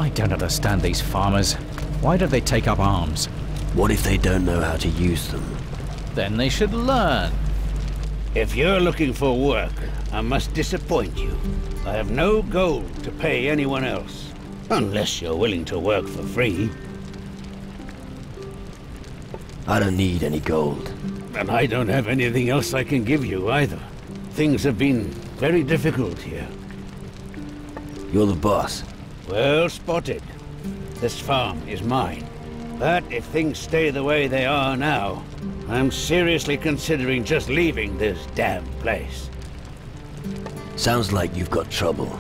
I don't understand these farmers. Why don't they take up arms? What if they don't know how to use them? Then they should learn. If you're looking for work, I must disappoint you. I have no gold to pay anyone else. Unless you're willing to work for free. I don't need any gold. And I don't have anything else I can give you either. Things have been very difficult here. You're the boss. Well spotted. This farm is mine. But if things stay the way they are now, I'm seriously considering just leaving this damn place. Sounds like you've got trouble.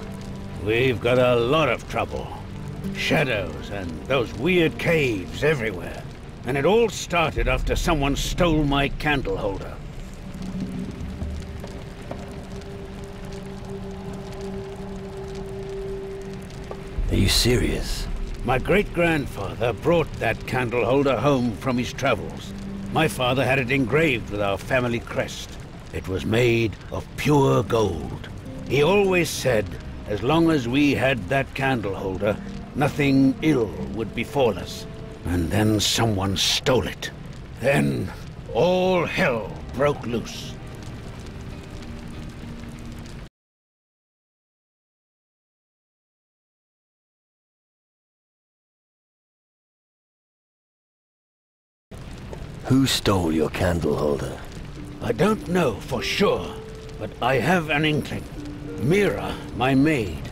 We've got a lot of trouble. Shadows and those weird caves everywhere. And it all started after someone stole my candle holder. Are you serious? My great-grandfather brought that candle holder home from his travels. My father had it engraved with our family crest. It was made of pure gold. He always said, as long as we had that candle holder, nothing ill would befall us. And then someone stole it. Then all hell broke loose. Who stole your candle holder? I don't know for sure, but I have an inkling. Mira, my maid,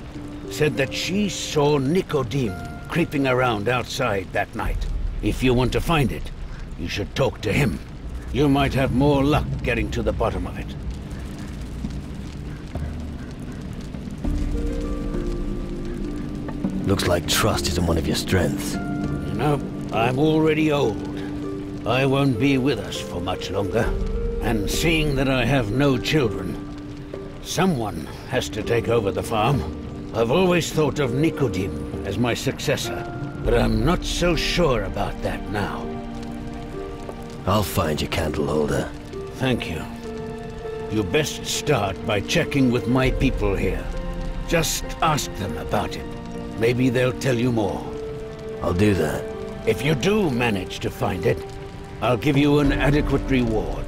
said that she saw Nicodeme creeping around outside that night. If you want to find it, you should talk to him. You might have more luck getting to the bottom of it. Looks like trust isn't one of your strengths. You know, I'm already old. I won't be with us for much longer. And seeing that I have no children, someone has to take over the farm. I've always thought of Nicodeme as my successor, but I'm not so sure about that now. I'll find your candle holder. Thank you. You best start by checking with my people here. Just ask them about it. Maybe they'll tell you more. I'll do that. If you do manage to find it, I'll give you an adequate reward.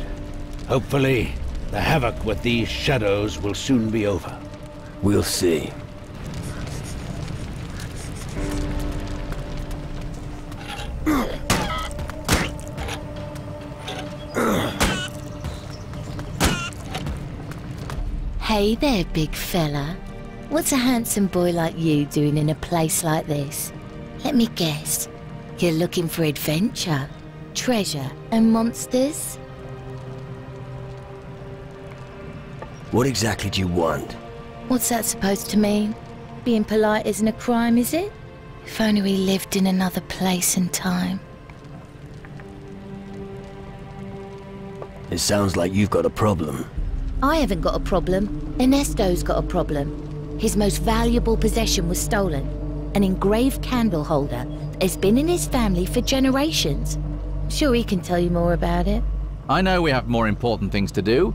Hopefully, the havoc with these shadows will soon be over. We'll see. Hey there, big fella. What's a handsome boy like you doing in a place like this? Let me guess. You're looking for adventure, treasure, and monsters? What exactly do you want? What's that supposed to mean? Being polite isn't a crime, is it? If only we lived in another place and time. It sounds like you've got a problem. I haven't got a problem. Ernesto's got a problem. His most valuable possession was stolen. An engraved candle holder that has been in his family for generations. I'm sure he can tell you more about it. I know we have more important things to do,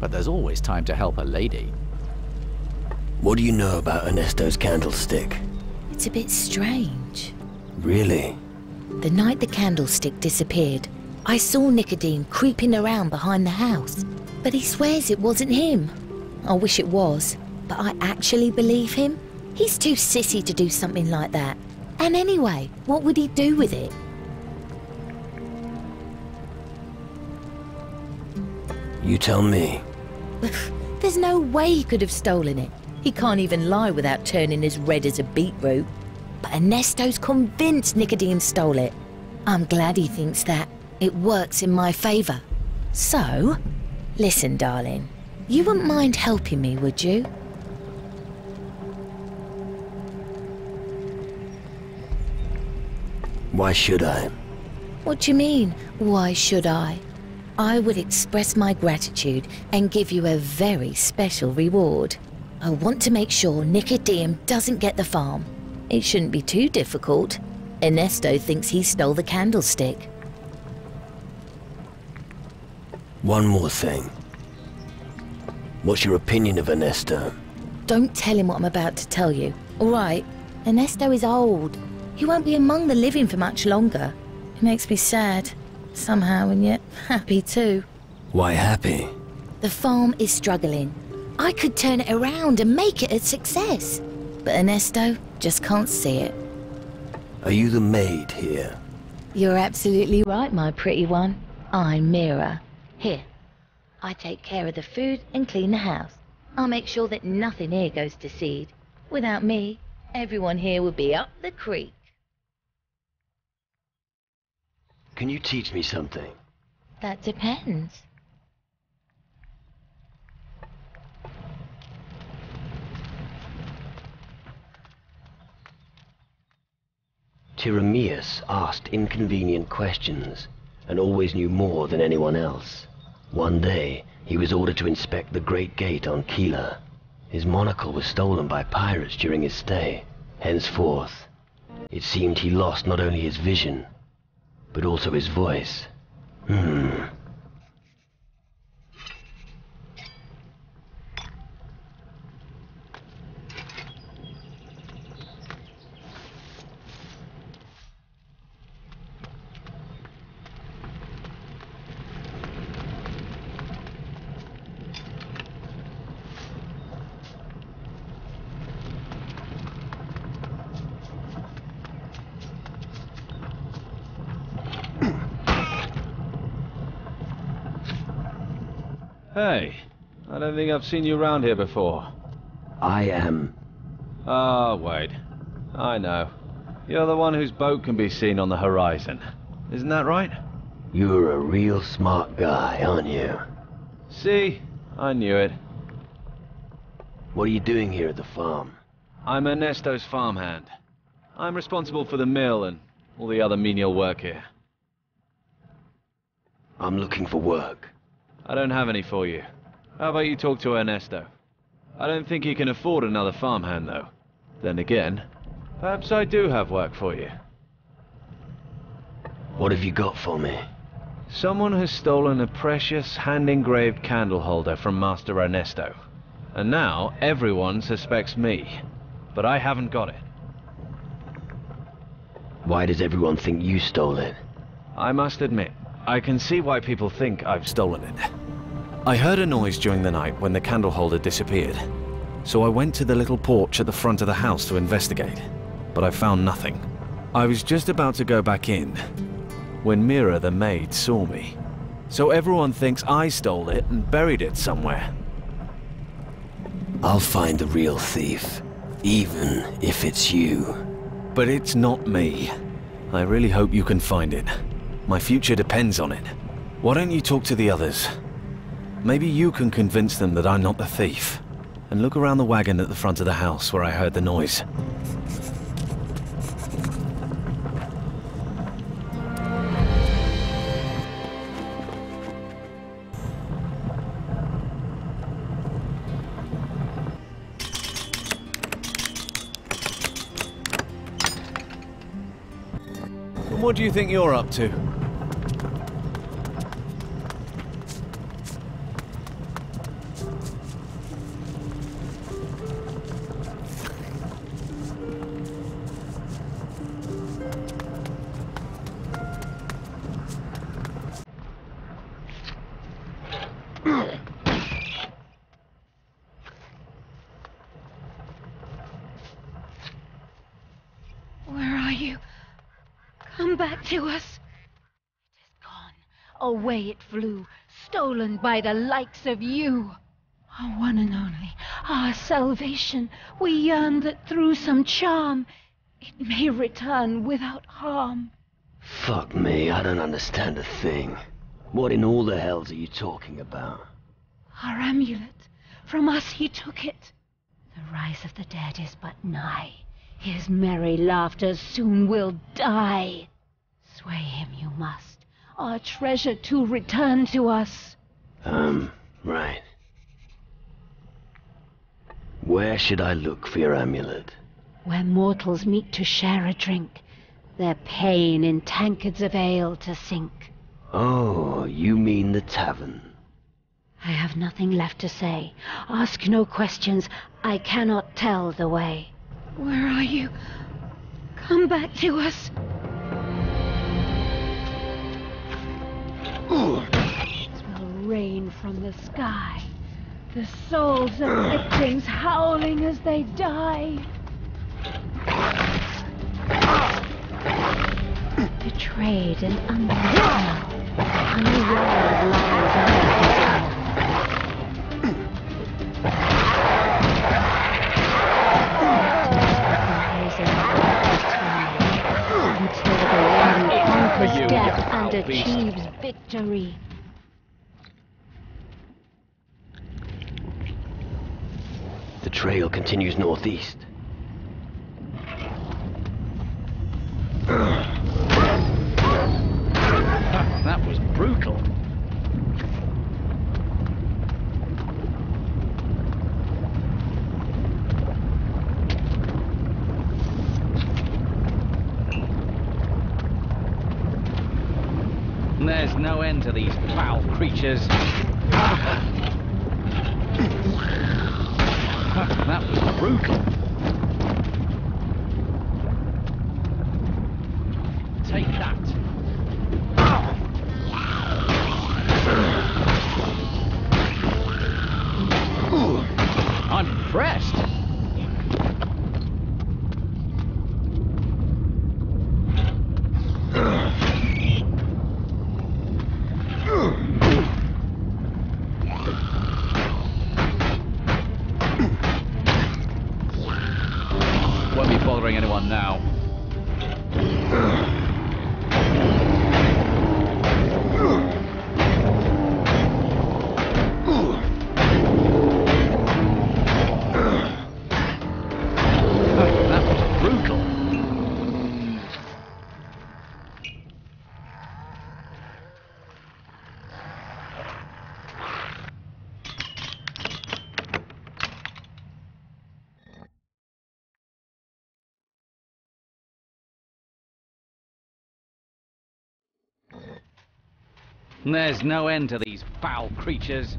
but there's always time to help a lady. What do you know about Ernesto's candlestick? It's a bit strange. Really? The night the candlestick disappeared, I saw Nicodeme creeping around behind the house. But he swears it wasn't him. I wish it was, but I actually believe him. He's too sissy to do something like that. And anyway, what would he do with it? You tell me. There's no way he could have stolen it. He can't even lie without turning as red as a beetroot. But Ernesto's convinced Nicodeme stole it. I'm glad he thinks that. It works in my favor. So, listen, darling. You wouldn't mind helping me, would you? Why should I? What do you mean, why should I? I would express my gratitude and give you a very special reward. I want to make sure Nicodeme doesn't get the farm. It shouldn't be too difficult. Ernesto thinks he stole the candlestick. One more thing. What's your opinion of Ernesto? Don't tell him what I'm about to tell you, all right? Ernesto is old. He won't be among the living for much longer. It makes me sad, somehow, and yet happy too. Why happy? The farm is struggling. I could turn it around and make it a success. But Ernesto just can't see it. Are you the maid here? You're absolutely right, my pretty one. I'm Mira. Here, I take care of the food and clean the house. I'll make sure that nothing here goes to seed. Without me, everyone here would be up the creek. Can you teach me something? That depends. Tyramius asked inconvenient questions and always knew more than anyone else. One day, he was ordered to inspect the Great Gate on Kila. His monocle was stolen by pirates during his stay. Henceforth, it seemed he lost not only his vision, but also his voice. Hey, I don't think I've seen you around here before. I am... Oh, wait. I know. You're the one whose boat can be seen on the horizon. Isn't that right? You're a real smart guy, aren't you? See? I knew it. What are you doing here at the farm? I'm Ernesto's farmhand. I'm responsible for the mill and all the other menial work here. I'm looking for work. I don't have any for you. How about you talk to Ernesto? I don't think he can afford another farmhand, though. Then again, perhaps I do have work for you. What have you got for me? Someone has stolen a precious hand-engraved candle holder from Master Ernesto. And now everyone suspects me. But I haven't got it. Why does everyone think you stole it? I must admit, I can see why people think I've stolen it. I heard a noise during the night when the candle holder disappeared. So I went to the little porch at the front of the house to investigate. But I found nothing. I was just about to go back in when Mira the maid saw me. So everyone thinks I stole it and buried it somewhere. I'll find the real thief, even if it's you. But it's not me. I really hope you can find it. My future depends on it. Why don't you talk to the others? Maybe you can convince them that I'm not the thief. And look around the wagon at the front of the house where I heard the noise. And what do you think you're up to? Where are you? Come back to us. It is gone. Away it flew, stolen by the likes of you. Our one and only, our salvation. We yearn that through some charm it may return without harm. Fuck me, I don't understand a thing. What in all the hells are you talking about? Our amulet. From us he took it. The rise of the dead is but nigh. His merry laughter soon will die. Sway him you must, our treasure to return to us. Right. Where should I look for your amulet? Where mortals meet to share a drink, their pain in tankards of ale to sink. Oh, you mean the tavern. I have nothing left to say. Ask no questions, I cannot tell the way. Where are you? Come back to us. It will rain from the sky. The souls of victims howling as they die. Betrayed and underground. And the world lies under until the one conquers death and achieves victory. The trail continues northeast. That was brutal. There's no end to these foul creatures. That was brutal. Take that. I'm impressed. Won't be bothering anyone now. That was brutal. There's no end to these foul creatures.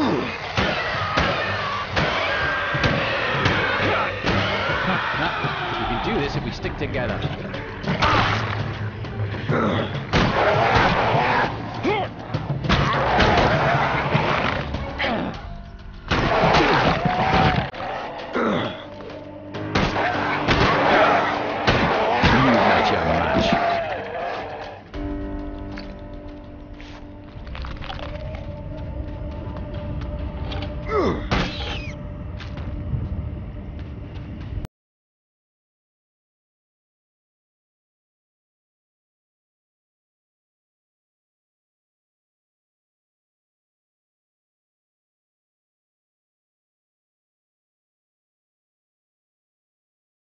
We can do this if we stick together.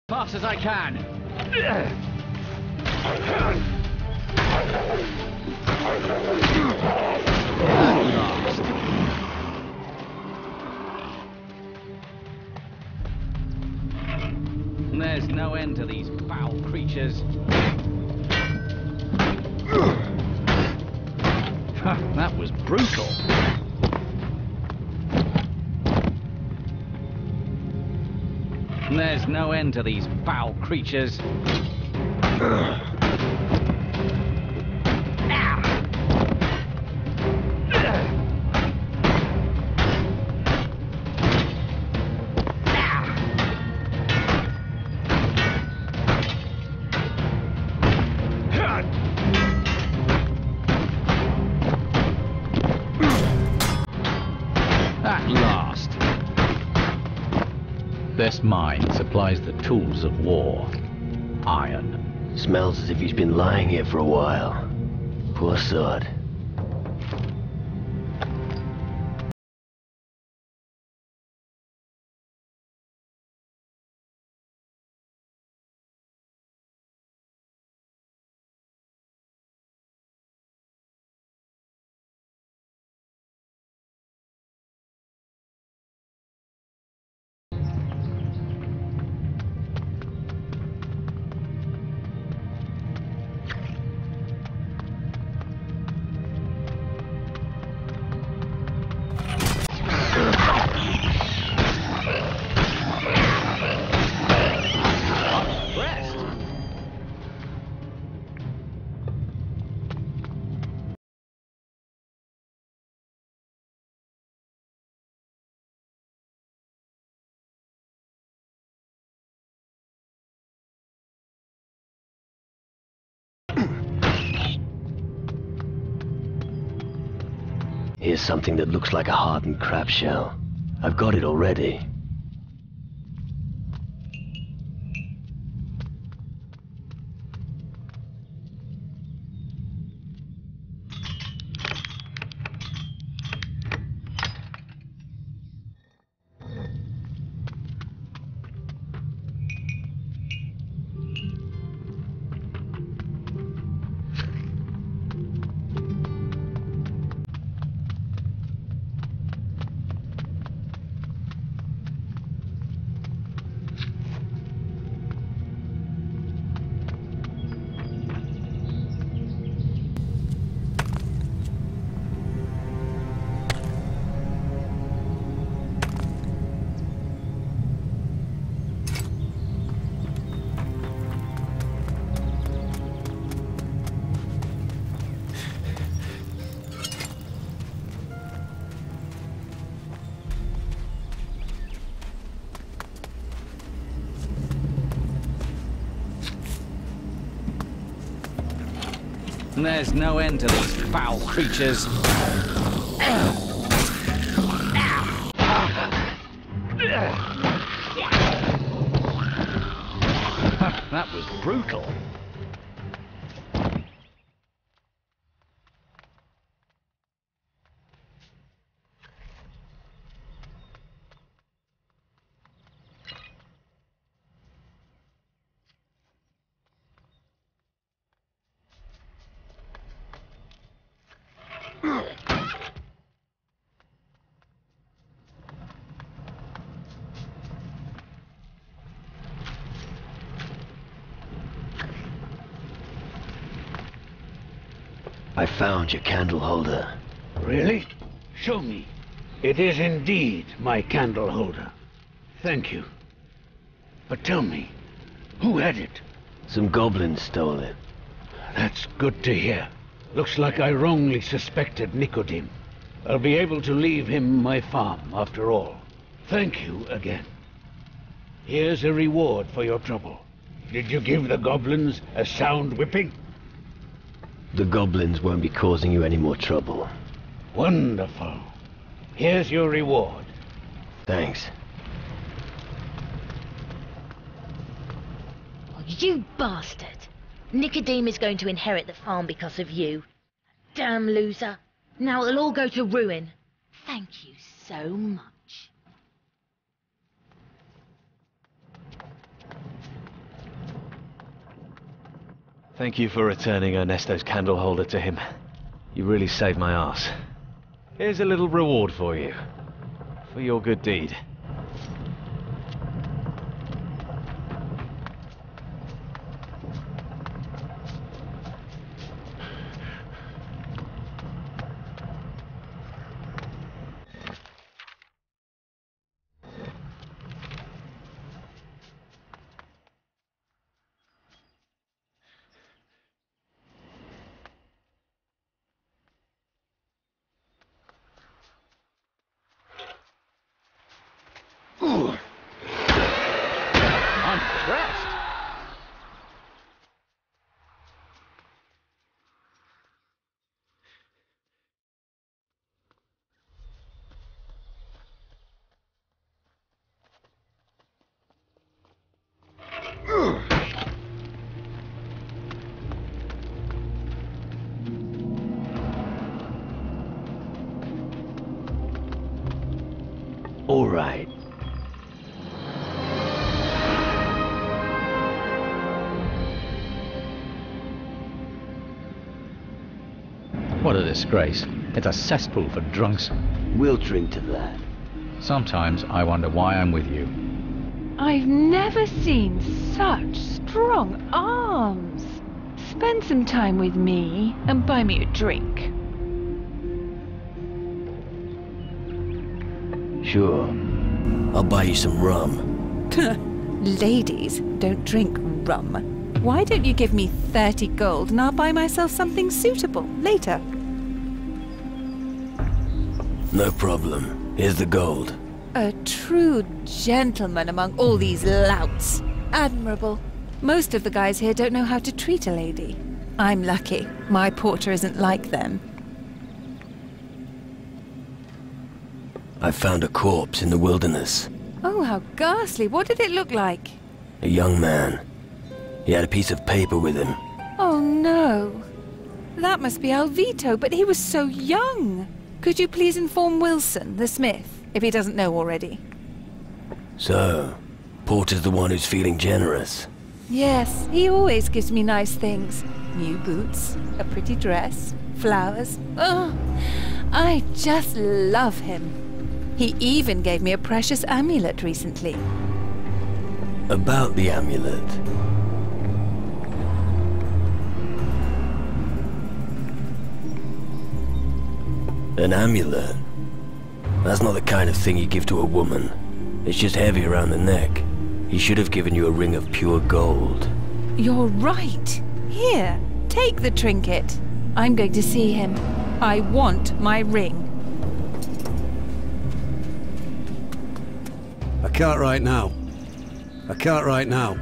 Fast as I can. There's no end to these foul creatures. That was brutal. There's no end to these foul creatures. At last. This mine supplies the tools of war. Iron. Smells as if he's been lying here for a while. Poor sod. Here's something that looks like a hardened crab shell. I've got it already. There's no end to these foul creatures. That was brutal. I found your candle holder. Really? Show me. It is indeed my candle holder. Thank you. But tell me, who had it? Some goblins stole it. That's good to hear. Looks like I wrongly suspected Nikodim. I'll be able to leave him my farm after all. Thank you again. Here's a reward for your trouble. Did you give the goblins a sound whipping? The goblins won't be causing you any more trouble. Wonderful. Here's your reward. Thanks. Oh, you bastard! Nikodim is going to inherit the farm because of you. Damn loser. Now it'll all go to ruin. Thank you so much. Thank you for returning Ernesto's candle holder to him. You really saved my ass. Here's a little reward for you. For your good deed. I'm impressed. All right. What a disgrace. It's a cesspool for drunks. We'll drink to that. Sometimes I wonder why I'm with you. I've never seen such strong arms. Spend some time with me and buy me a drink. Sure. I'll buy you some rum. Ladies don't drink rum. Why don't you give me 30 gold and I'll buy myself something suitable later? No problem. Here's the gold. A true gentleman among all these louts. Admirable. Most of the guys here don't know how to treat a lady. I'm lucky. My porter isn't like them. I found a corpse in the wilderness. Oh, how ghastly. What did it look like? A young man. He had a piece of paper with him. Oh, no. That must be Alvito, but he was so young. Could you please inform Wilson, the smith, if he doesn't know already? So, Porter's the one who's feeling generous. Yes, he always gives me nice things. New boots, a pretty dress, flowers. Oh, I just love him. He even gave me a precious amulet recently. About the amulet. An amulet? That's not the kind of thing you give to a woman. It's just heavy around the neck. He should have given you a ring of pure gold. You're right. Here, take the trinket. I'm going to see him. I want my ring. I can't right now. I can't right now.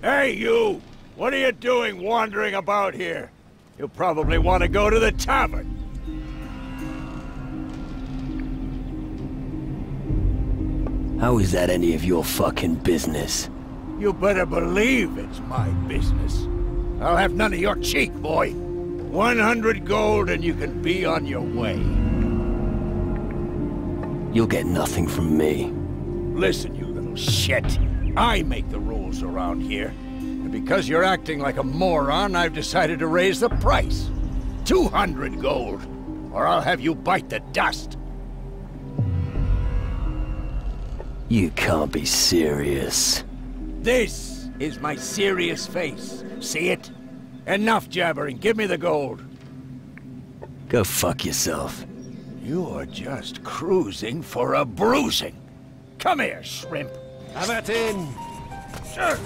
Hey, you! What are you doing wandering about here? You'll probably want to go to the tavern. How is that any of your fucking business? You better believe it's my business. I'll have none of your cheek, boy. 100 gold and you can be on your way. You'll get nothing from me. Listen, you little shit. I make the rules around here. And because you're acting like a moron, I've decided to raise the price. 200 gold, or I'll have you bite the dust. You can't be serious. This is my serious face. See it? Enough jabbering. Give me the gold. Go fuck yourself. You're just cruising for a bruising. Come here, shrimp. Have it in. Sure.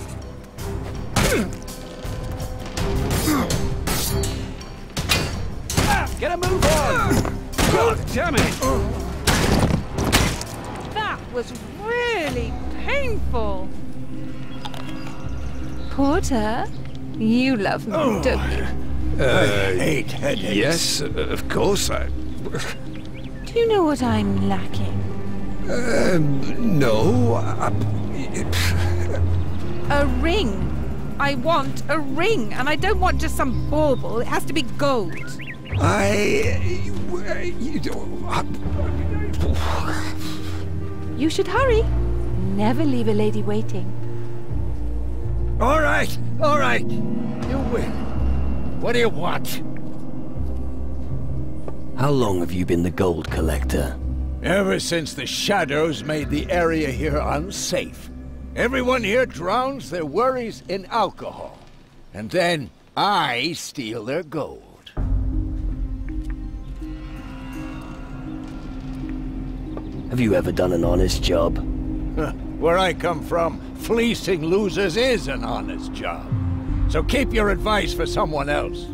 Get a move on! God damn it! That was really painful. Porter, you love me, don't you? I hate headaches. Yes, of course. Do you know what I'm lacking? No. A ring. I want a ring, and I don't want just some bauble. It has to be gold. You should hurry. Never leave a lady waiting. All right. You win. What do you want? How long have you been the gold collector? Ever since the shadows made the area here unsafe. Everyone here drowns their worries in alcohol. And then I steal their gold. Have you ever done an honest job? Where I come from, fleecing losers is an honest job. So keep your advice for someone else.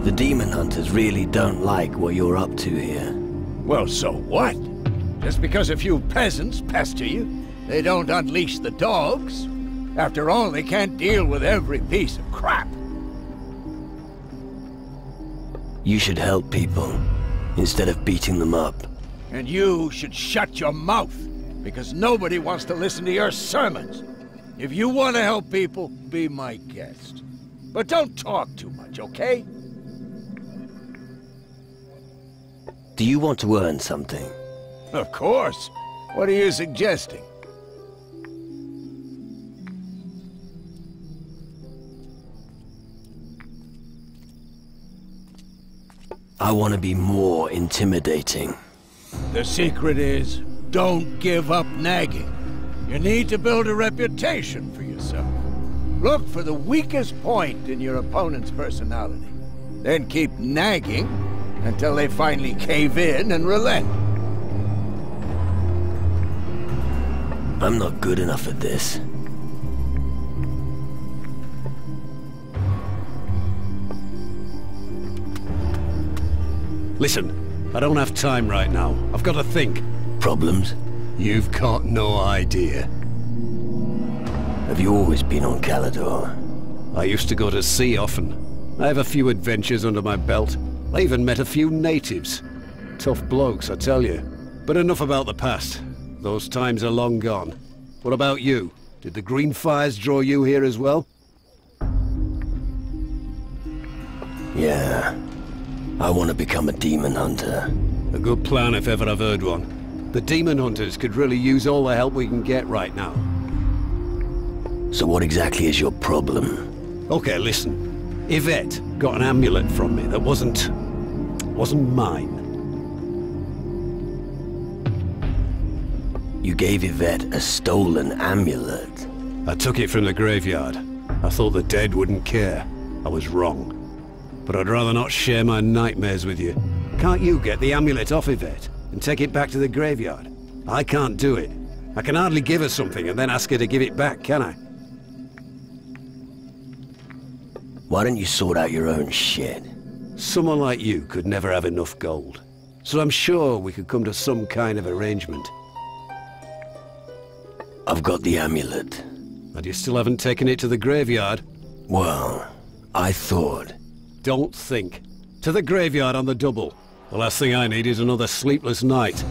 The demon hunters really don't like what you're up to here. Well, so what? Just because a few peasants pester you, they don't unleash the dogs. After all, they can't deal with every piece of crap. You should help people, instead of beating them up. And you should shut your mouth, because nobody wants to listen to your sermons. If you want to help people, be my guest. But don't talk too much, okay? Do you want to earn something? Of course. What are you suggesting? I want to be more intimidating. The secret is, don't give up nagging. You need to build a reputation for yourself. Look for the weakest point in your opponent's personality. Then keep nagging until they finally cave in and relent. I'm not good enough at this. Listen, I don't have time right now. I've got to think. Problems? You've got no idea. Have you always been on Calador? I used to go to sea often. I have a few adventures under my belt. I even met a few natives. Tough blokes, I tell you. But enough about the past. Those times are long gone. What about you? Did the green fires draw you here as well? Yeah. I want to become a demon hunter. A good plan if ever I've heard one. The demon hunters could really use all the help we can get right now. So what exactly is your problem? Okay, listen. Yvette got an amulet from me that wasn't mine. You gave Yvette a stolen amulet? I took it from the graveyard. I thought the dead wouldn't care. I was wrong. But I'd rather not share my nightmares with you. Can't you get the amulet off Yvette and take it back to the graveyard? I can't do it. I can hardly give her something and then ask her to give it back, can I? Why don't you sort out your own shit? Someone like you could never have enough gold. So I'm sure we could come to some kind of arrangement. I've got the amulet. And you still haven't taken it to the graveyard? Well, I thought... Don't think. To the graveyard on the double. The last thing I need is another sleepless night.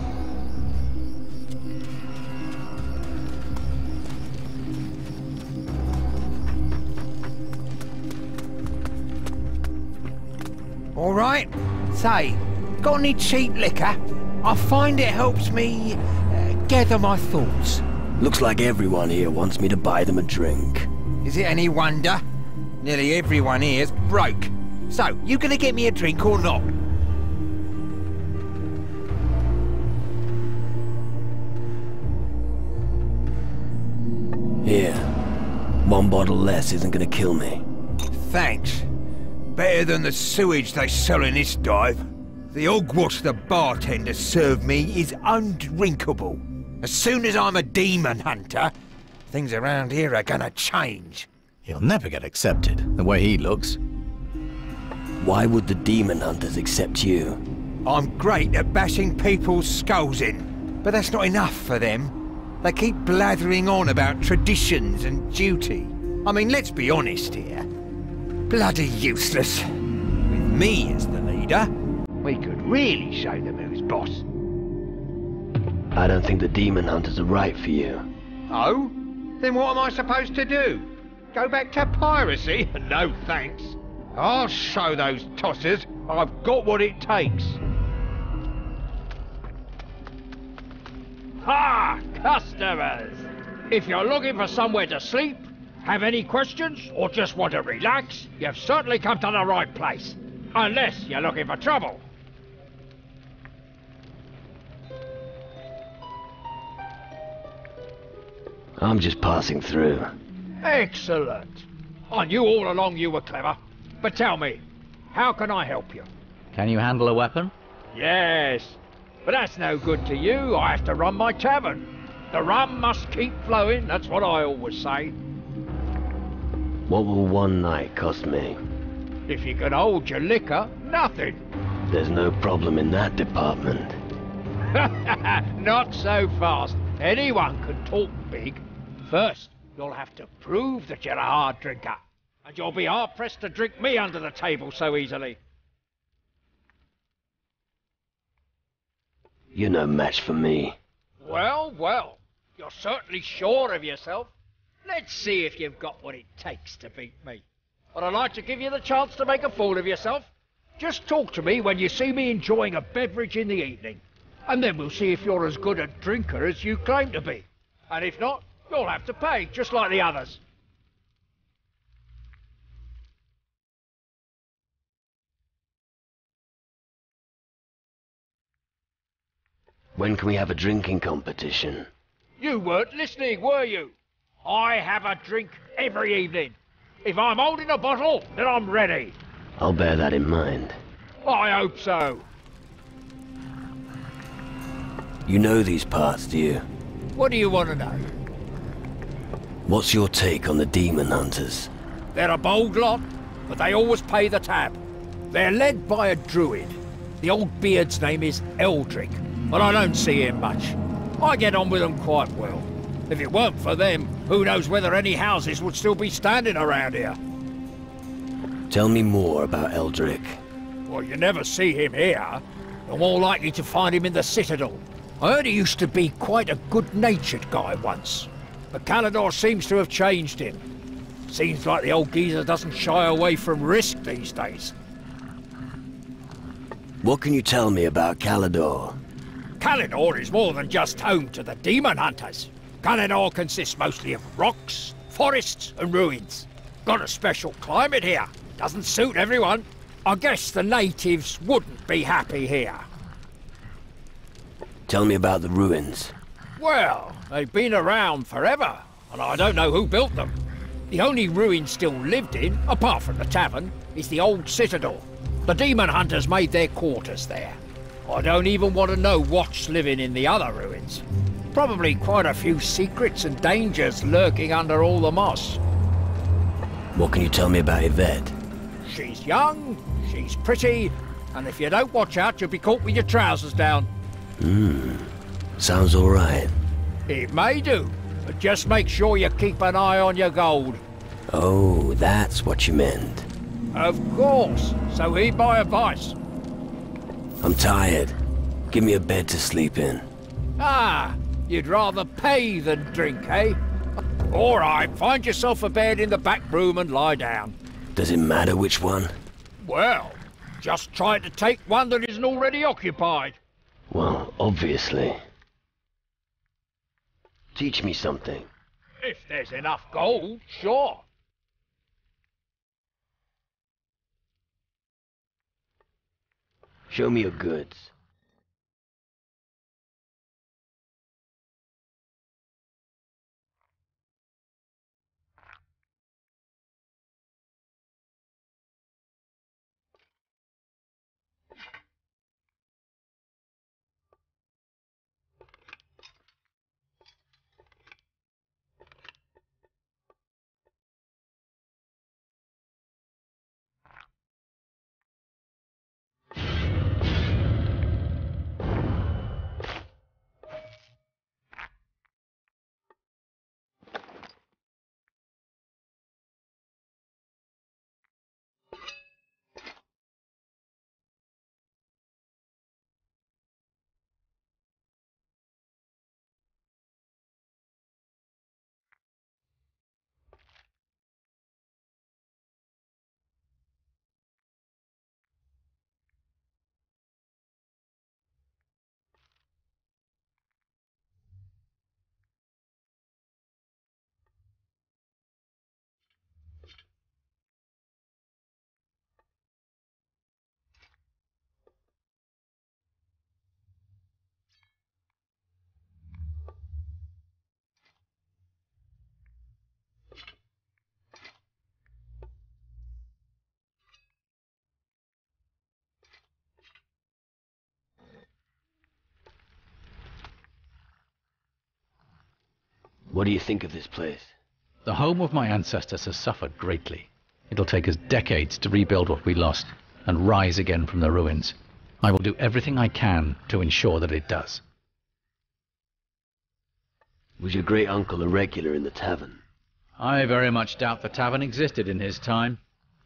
All right. Say, got any cheap liquor? I find it helps me gather my thoughts. Looks like everyone here wants me to buy them a drink. Is it any wonder? Nearly everyone here's broke. So, you gonna get me a drink or not? Here. One bottle less isn't gonna kill me. Thanks. Better than the sewage they sell in this dive. The hogwash the bartender served me is undrinkable. As soon as I'm a demon hunter, things around here are gonna change. He'll never get accepted, the way he looks. Why would the demon hunters accept you? I'm great at bashing people's skulls in, but that's not enough for them. They keep blathering on about traditions and duty. I mean, let's be honest here. Bloody useless. With me as the leader, we could really show them who's boss. I don't think the demon hunters are right for you. Oh? Then what am I supposed to do? Go back to piracy? No thanks. I'll show those tossers I've got what it takes. Ha! Customers! If you're looking for somewhere to sleep, have any questions, or just want to relax, you've certainly come to the right place. Unless you're looking for trouble. I'm just passing through. Excellent. I knew all along you were clever. But tell me, how can I help you? Can you handle a weapon? Yes, but that's no good to you. I have to run my tavern. The rum must keep flowing, that's what I always say. What will one night cost me? If you can hold your liquor, nothing. There's no problem in that department. Not so fast. Anyone can talk big. First, you'll have to prove that you're a hard drinker. And you'll be hard-pressed to drink me under the table so easily. You're no match for me. Well, well. You're certainly sure of yourself. Let's see if you've got what it takes to beat me. But I'd like to give you the chance to make a fool of yourself. Just talk to me when you see me enjoying a beverage in the evening. And then we'll see if you're as good a drinker as you claim to be. And if not, you'll have to pay, just like the others. When can we have a drinking competition? You weren't listening, were you? I have a drink every evening. If I'm holding a bottle, then I'm ready. I'll bear that in mind. I hope so. You know these parts, do you? What do you want to know? What's your take on the demon hunters? They're a bold lot, but they always pay the tab. They're led by a druid. The old beard's name is Eldrick, but I don't see him much. I get on with them quite well. If it weren't for them, who knows whether any houses would still be standing around here. Tell me more about Eldrick. Well, you never see him here. You're more likely to find him in the Citadel. I heard he used to be quite a good-natured guy once. But Kallador seems to have changed him. Seems like the old geezer doesn't shy away from risk these days. What can you tell me about Kallador? Kallador is more than just home to the demon hunters. Kallador consists mostly of rocks, forests and ruins. Got a special climate here. Doesn't suit everyone. I guess the natives wouldn't be happy here. Tell me about the ruins. Well, they've been around forever, and I don't know who built them. The only ruin still lived in, apart from the tavern, is the old Citadel. The demon hunters made their quarters there. I don't even want to know what's living in the other ruins. Probably quite a few secrets and dangers lurking under all the moss. What can you tell me about Yvette? She's young, she's pretty, and if you don't watch out, you'll be caught with your trousers down. Sounds alright. It may do, but just make sure you keep an eye on your gold. Oh, that's what you meant. Of course, so heed my advice. I'm tired. Give me a bed to sleep in. Ah, you'd rather pay than drink, eh? All right, find yourself a bed in the back room and lie down. Does it matter which one? Well, just try to take one that isn't already occupied. Well, obviously. Teach me something. If there's enough gold, sure. Show me your goods. What do you think of this place? The home of my ancestors has suffered greatly. It'll take us decades to rebuild what we lost and rise again from the ruins. I will do everything I can to ensure that it does. Was your great-uncle a regular in the tavern? I very much doubt the tavern existed in his time.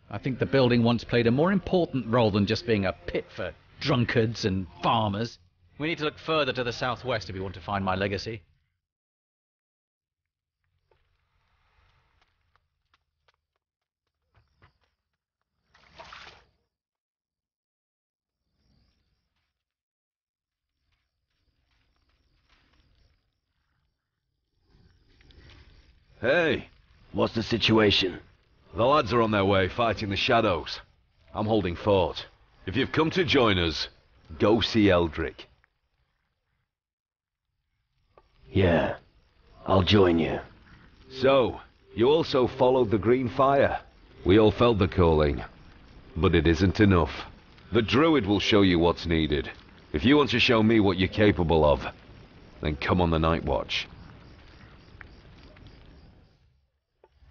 I think the building once played a more important role than just being a pit for drunkards and farmers. We need to look further to the southwest if we want to find my legacy. Hey! What's the situation? The lads are on their way, fighting the shadows. I'm holding fort. If you've come to join us, go see Eldrick. Yeah, I'll join you. So, you also followed the Green Fire. We all felt the calling, but it isn't enough. The Druid will show you what's needed. If you want to show me what you're capable of, then come on the Night Watch.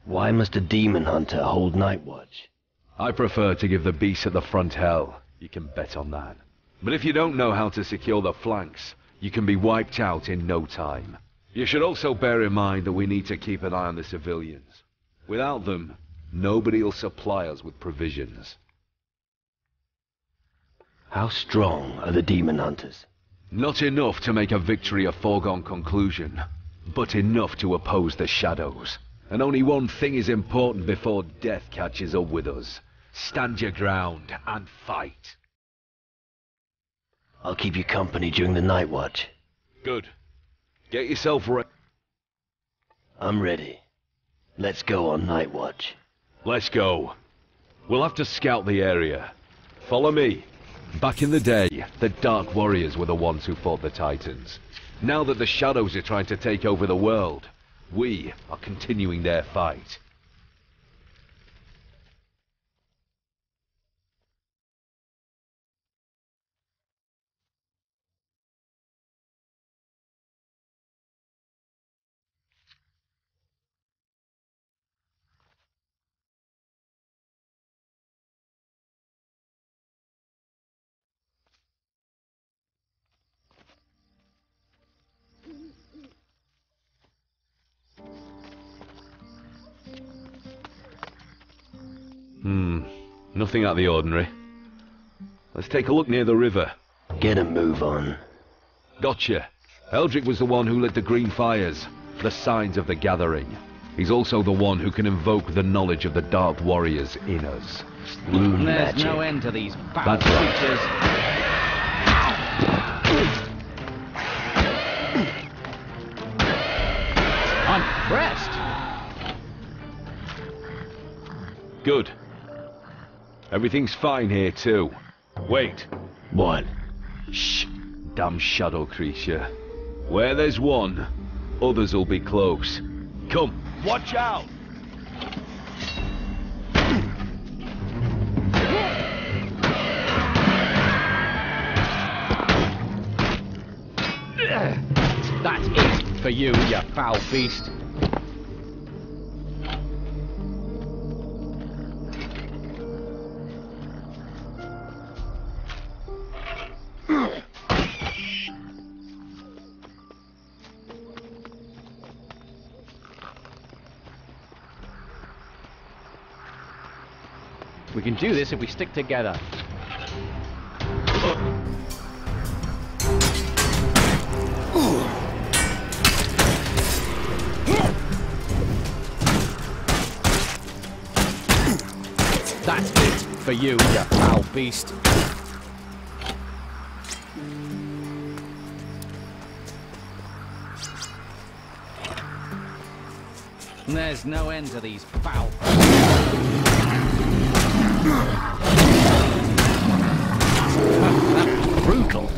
Why must a demon hunter hold Night Watch? I prefer to give the beast at the front hell. You can bet on that. But if you don't know how to secure the flanks, you can be wiped out in no time. You should also bear in mind that we need to keep an eye on the civilians. Without them, nobody'll supply us with provisions. How strong are the demon hunters? Not enough to make a victory a foregone conclusion, but enough to oppose the shadows. And only one thing is important before death catches up with us. Stand your ground and fight. I'll keep you company during the night watch. Good. Get yourself ready. I'm ready. Let's go on night watch. Let's go. We'll have to scout the area. Follow me. Back in the day, the Dark Warriors were the ones who fought the Titans. Now that the Shadows are trying to take over the world, we are continuing their fight. Nothing out of the ordinary. Let's take a look near the river. Get a move on. Gotcha. Eldrick was the one who lit the green fires, the signs of the gathering. He's also the one who can invoke the knowledge of the Dark Warriors in us. Moon There's magic. no end to these foul That's right. creatures. I'm impressed. Good. Everything's fine here too. Wait. What? Shh. Damn shadow creature. Where there's one, others will be close. Come, watch out! That's it for you, you foul beast. We can do this if we stick together. That's it for you, you foul beast. There's no end to these foul. Brutal.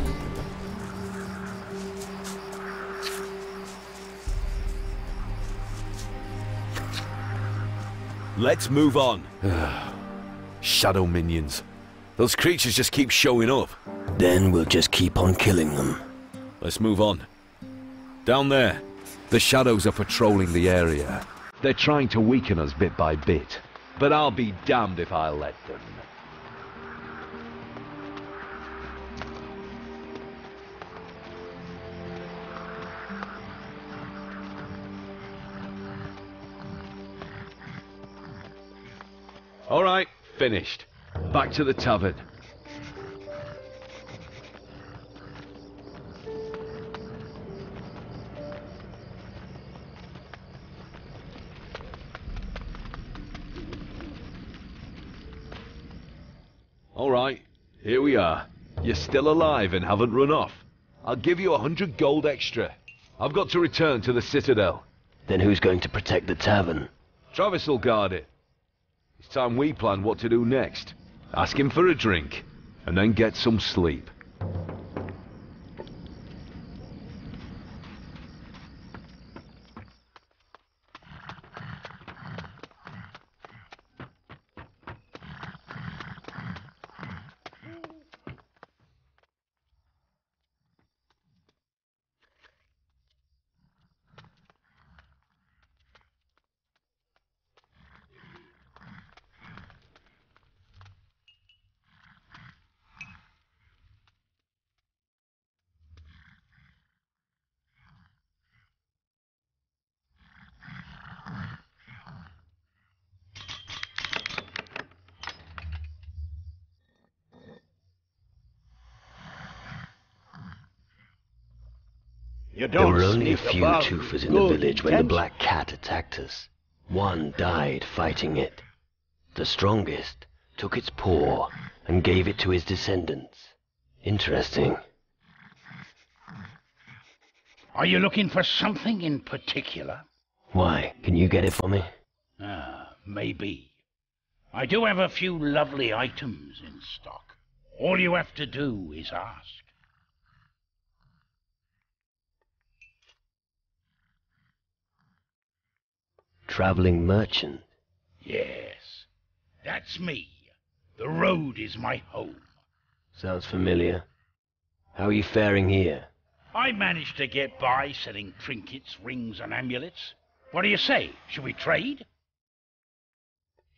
Let's move on. Shadow minions. Those creatures just keep showing up. Then we'll just keep on killing them. Let's move on. Down there, the shadows are patrolling the area. They're trying to weaken us bit by bit, but I'll be damned if I let them. All right, finished. Back to the tavern. All right, here we are. You're still alive and haven't run off. I'll give you 100 gold extra. I've got to return to the Citadel. Then who's going to protect the tavern? Travis will guard it. It's time we plan what to do next. Ask him for a drink, and then get some sleep. There were only a few Toofers in the village when the Black Cat attacked us. One died fighting it. The strongest took its paw and gave it to his descendants. Interesting. Are you looking for something in particular? Why? Can you get it for me? Maybe. I do have a few lovely items in stock. All you have to do is ask. Traveling merchant? Yes, that's me. The road is my home. Sounds familiar. How are you faring here? I managed to get by selling trinkets, rings, and amulets. What do you say? Should we trade?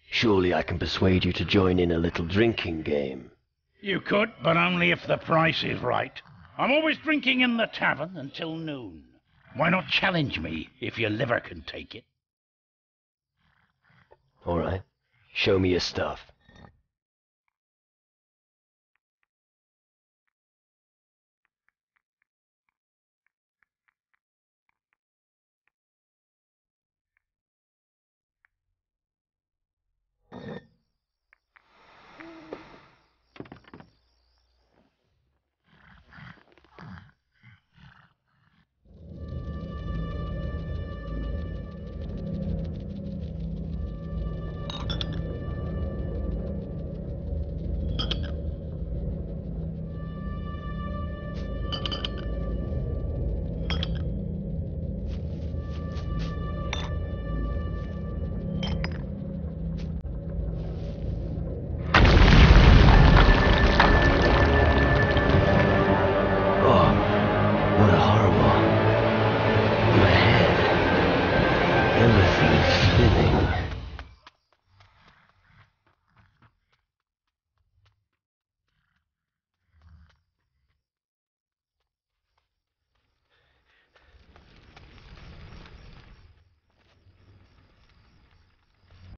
Surely I can persuade you to join in a little drinking game. You could, but only if the price is right. I'm always drinking in the tavern until noon. Why not challenge me if your liver can take it? All right. Show me your stuff.